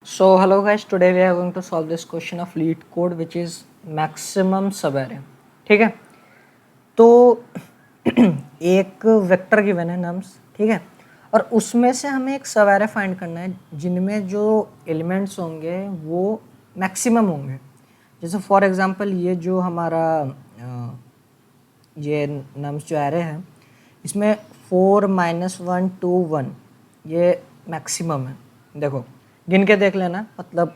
So hello guys, today we are going to solve this question of leet code which is maximum subarray. ठीक है, तो एक vector given है nums, ठीक है, और उसमें से हमें एक सबएरे फाइंड करना है जिनमें जो एलिमेंट्स होंगे वो मैक्सिमम होंगे। जैसे फॉर एग्जांपल ये जो हमारा ये नम्स जो एरे है इसमें 4 -1 2 1 ये मैक्सिमम है। देखो गिन के देख लेना, मतलब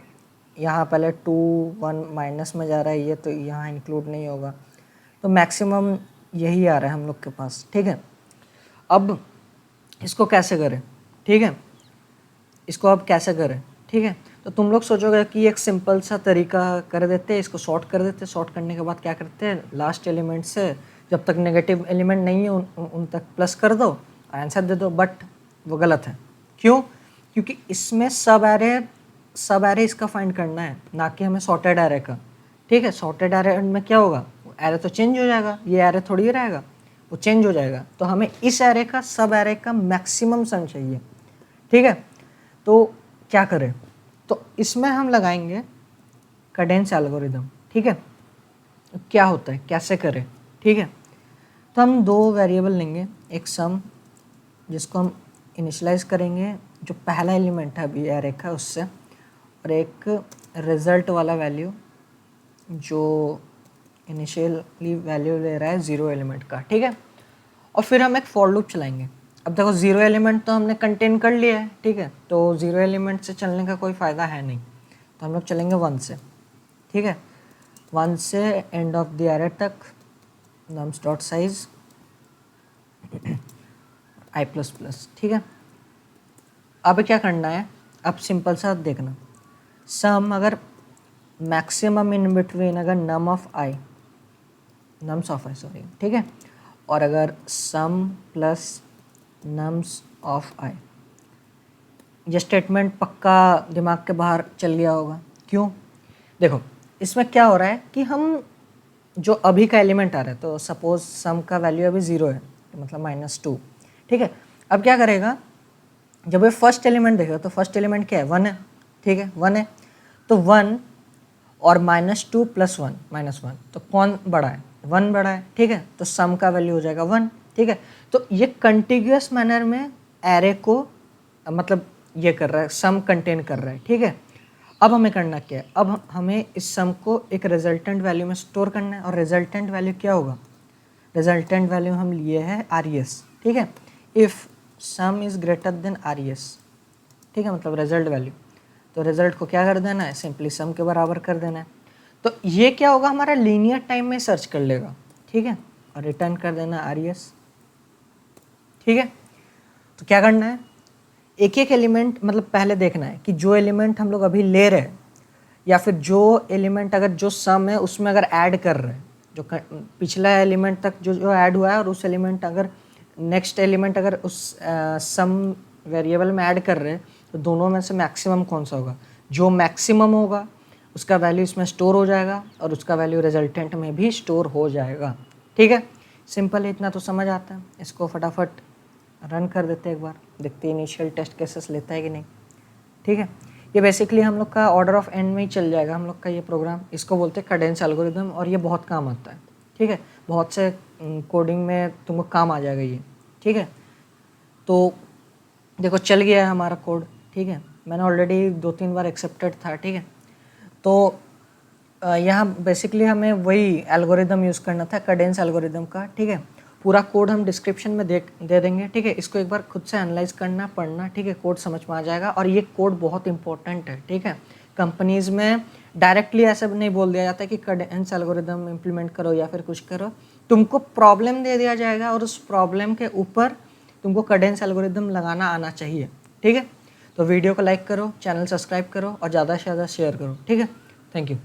यहाँ पहले 2 1 माइनस में जा रहा है ये, तो यहाँ इंक्लूड नहीं होगा, तो मैक्सिमम यही आ रहा है हम लोग के पास। ठीक है, अब इसको कैसे करें? ठीक है, इसको अब कैसे करें? ठीक है, तो तुम लोग सोचोगे कि एक सिंपल सा तरीका कर देते हैं, इसको सॉर्ट कर देते हैं। सॉर्ट करने के बाद क्या करते हैं, लास्ट एलिमेंट से जब तक नेगेटिव एलिमेंट नहीं है उन तक प्लस कर दो, आंसर दे दो। बट वो गलत है। क्यों? क्योंकि इसमें सब एरे इसका फाइंड करना है, ना कि हमें सॉर्टेड एरे का। ठीक है, सॉर्टेड एरे में क्या होगा, एरे तो चेंज हो जाएगा, ये एरे थोड़ी रहेगा, वो चेंज हो जाएगा। तो हमें इस एरे का, सब एरे का मैक्सिमम सम चाहिए। ठीक है, तो क्या करें? तो इसमें हम लगाएंगे कैडेंस एल्गोरिदम। ठीक है, क्या होता है, कैसे करें? ठीक है, तो हम दो वेरिएबल लेंगे, एक सम जिसको हम इनिशियलाइज करेंगे जो पहला एलिमेंट है अभी एरे का उससे, और एक रिजल्ट वाला वैल्यू जो इनिशियली वैल्यू ले रहा है 0 एलिमेंट का। ठीक है, और फिर हम एक फॉर लूप चलाएंगे। अब देखो 0 एलिमेंट तो हमने कंटेन कर लिया है, ठीक है, तो 0 एलिमेंट से चलने का कोई फ़ायदा है नहीं, तो हम लोग चलेंगे 1 से। ठीक है, 1 से एंड ऑफ द एरे तक नम्स डॉट साइज i++। ठीक है, अब क्या करना है, अब सिंपल सा देखना, सम अगर मैक्सिमम इन बिटवीन अगर नम्स ऑफ आई सॉरी, ठीक है, और अगर सम प्लस नम्स ऑफ आई, ये स्टेटमेंट पक्का दिमाग के बाहर चल गया होगा। क्यों? देखो इसमें क्या हो रहा है कि हम जो अभी का एलिमेंट आ रहा है, तो सपोज सम का वैल्यू अभी 0 है, मतलब -2। ठीक है, अब क्या करेगा, जब ये फर्स्ट एलिमेंट देखेगा तो फर्स्ट एलिमेंट क्या है, 1 है। ठीक है, 1 है, तो 1 और -2 + 1 -1, तो कौन बड़ा है, 1 बड़ा है। ठीक है, तो सम का वैल्यू हो जाएगा 1। ठीक है, तो ये कंटिन्यूअस मैनर में एरे को मतलब ये कर रहा है, सम कंटेन कर रहा है। ठीक है, अब हमें करना क्या है, अब हमें इस सम को एक रिजल्टेंट वैल्यू में स्टोर करना है, और रिजल्टेंट वैल्यू क्या होगा, रिजल्टेंट वैल्यू हम लिए है RES। ठीक है, if some is greater than RES, ठीक है, मतलब रिजल्ट वैल्यू, तो रिजल्ट को क्या कर देना है, सिंपली सम के बराबर कर देना है। तो ये क्या होगा, हमारा लीनियर टाइम में सर्च कर लेगा। ठीक है, और रिटर्न कर देना RES। ठीक है, तो क्या करना है, एक एक एलिमेंट मतलब पहले देखना है कि जो एलिमेंट हम लोग अभी ले रहे हैं, या फिर जो एलिमेंट अगर जो सम है उसमें अगर ऐड कर रहे हैं, जो पिछला एलिमेंट तक जो ऐड हुआ है, और उस एलिमेंट अगर नेक्स्ट एलिमेंट अगर उस सम वेरिएबल में ऐड कर रहे हैं, तो दोनों में से मैक्सिमम कौन सा होगा, जो मैक्सिमम होगा उसका वैल्यू इसमें स्टोर हो जाएगा, और उसका वैल्यू रिजल्टेंट में भी स्टोर हो जाएगा। ठीक है, सिंपल है, इतना तो समझ आता है। इसको फटाफट रन कर देते हैं एक बार, देखते हैं इनिशियल टेस्ट केसेस लेता है कि नहीं। ठीक है, ये बेसिकली हम लोग का ऑर्डर ऑफ एन में ही चल जाएगा हम लोग का ये प्रोग्राम। इसको बोलते हैं कैडेंस एल्गोरिदम, और ये बहुत काम आता है। ठीक है, बहुत से कोडिंग में तुमको काम आ जाएगा ये। ठीक है, तो देखो चल गया है हमारा कोड। ठीक है, मैंने ऑलरेडी 2-3 बार एक्सेप्टेड था। ठीक है, तो यहाँ बेसिकली हमें वही एल्गोरिदम यूज़ करना था, कैडेंस एल्गोरिदम का। ठीक है, पूरा कोड हम डिस्क्रिप्शन में दे देंगे। ठीक है, इसको एक बार खुद से एनालाइज करना, पढ़ना। ठीक है, कोड समझ में आ जाएगा, और ये कोड बहुत इंपॉर्टेंट है। ठीक है, कंपनीज़ में डायरेक्टली ऐसा नहीं बोल दिया जाता कि कैडेंस एल्गोरिदम इम्प्लीमेंट करो या फिर कुछ करो, तुमको प्रॉब्लम दे दिया जाएगा, और उस प्रॉब्लम के ऊपर तुमको कैडेंस एल्गोरिदम लगाना आना चाहिए। ठीक है, तो वीडियो को लाइक करो, चैनल सब्सक्राइब करो, और ज़्यादा से ज़्यादा शेयर करो। ठीक है, थैंक यू।